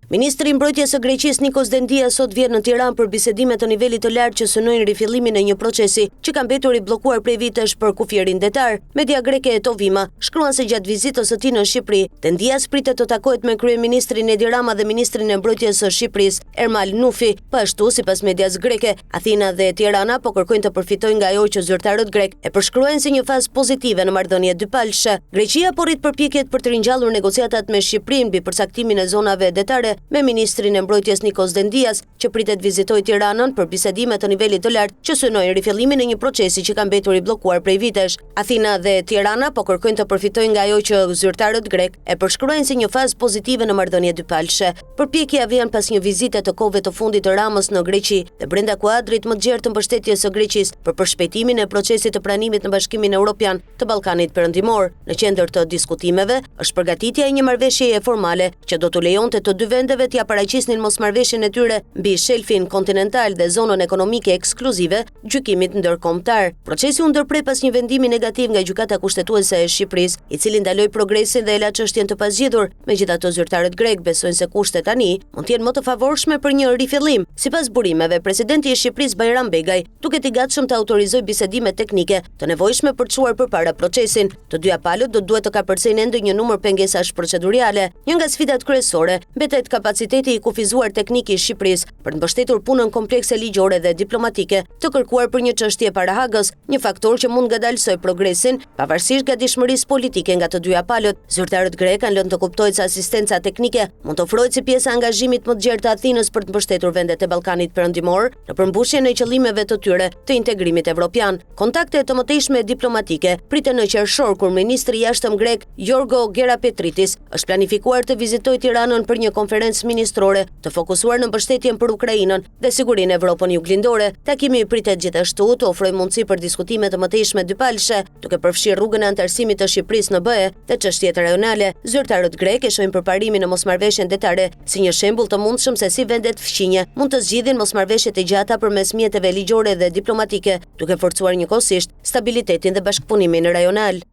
Ministri i Mbrojtjes së Greqisë Nikos Dendia sot vjen në Tiranë për bisedime të nivelit të lartë që synojnë rifillimin e një procesi që ka mbetur i bllokuar prej vitesh për kufjerin detar. Media greke e Tovima shkruan se gjatë vizitës së tij në Shqipëri, Dendia pritet të takohet me kryeministrin Edi Rama dhe ministrin e Mbrojtjes së Shqipërisë Ermal Nufi. Po ashtu, sipas medias greke, Athina dhe Tirana po kërkojnë të përfitojnë nga ajo që zyrtarët grek e përshkruajnë si një fazë pozitive në marrëdhënie dypalshe. Greqia po rrit përpjekjet për të ringjallur negociatat me Shqipërinë mbi përcaktimin e zonave detare me ministrin e Mbrojtjes Nikos Dendias, që pritet vizitojë Tiranën për bisedime të nivelit të lartë që synojnë rifillimin e një procesi që ka mbetur i bllokuar prej vitesh. Athina dhe Tirana po kërkojnë të përfitojnë nga ajo që zyrtarët grek e përshkruajnë si një fazë pozitive në marrëdhënie dypalshe. Përpjekja vjen pas një vizite të kohëve të fundit të Ramës në Greqi dhe brenda kuadrit më të gjerë të mbështetjes së Greqisë për përshpejtimin e procesit të pranimit në Bashkimin Evropian të Ballkanit Perëndimor. Në qendër të diskutimeve është përgatitja e një marrëveshjeje formale që do të lejonte të dy vendeve t'ia paraqisnin mosmarrveshjen e tyre mbi shelfin kontinental dhe zonën ekonomike ekskluzive gjykimit ndërkombëtar. Procesi u ndërprej pas një vendimi negativ nga Gjykata Kushtetuese e Shqipërisë, i cili ndaloi progresin dhe e la çështjen të pazgjedhur. Megjithatë, zyrtarët grek besojnë se kushtet tani mund të jenë më të favorshme për një rifillim. Sipas burimeve, presidenti i Shqipërisë Bajram Begaj duket i gatshëm të autorizojë bisedime teknike të nevojshme për të çuar përpara procesin. Të dyja palët do duhet të kapërcejnë ende një numër pengesash procedurale. Një nga sfidat kryesore mbetet kapaciteti i kufizuar teknik i Shqipërisë për të mbështetur punën komplekse ligjore dhe diplomatike të kërkuar për një çështje para Hagës, një faktor që mund ngadalsoj progresin pavarësisht gatishmërisë politike nga të dyja palët. Zyrtarët grek kanë lënë të kuptojnë se asistenca teknike mund të ofrohet si pjesë e angazhimit më të gjerë të Athinës për të mbështetur vendet e Ballkanit Perëndimor në përmbushjen e qëllimeve të tyre të integrimit evropian. Kontakte të mëtejshme diplomatike priten në qershor, kur ministri i jashtëm grek Yorgo Gerapetritis është planifikuar të vizitojë Tiranën për një konferencë ministrore të fokusuar në mbështetjen për Ukrainën dhe sigurinë në Evropën juglindore. Takimi pritet gjithashtu të ofrojë mundësi për diskutime të mëtejshme dypalshe, duke përfshirë rrugën e antarësimit të Shqipërisë në BE dhe çështjet rajonale. Zyrtarët grek e shohin përparimin në mosmarrveshjen detare si një shembull të mundshëm se si vendet fqinje mund të zgjidhin mosmarrveshjet e gjata përmes mjeteve ligjore dhe diplomatike, duke forcuar njëkohësisht stabilitetin dhe bashkëpunimin rajonal.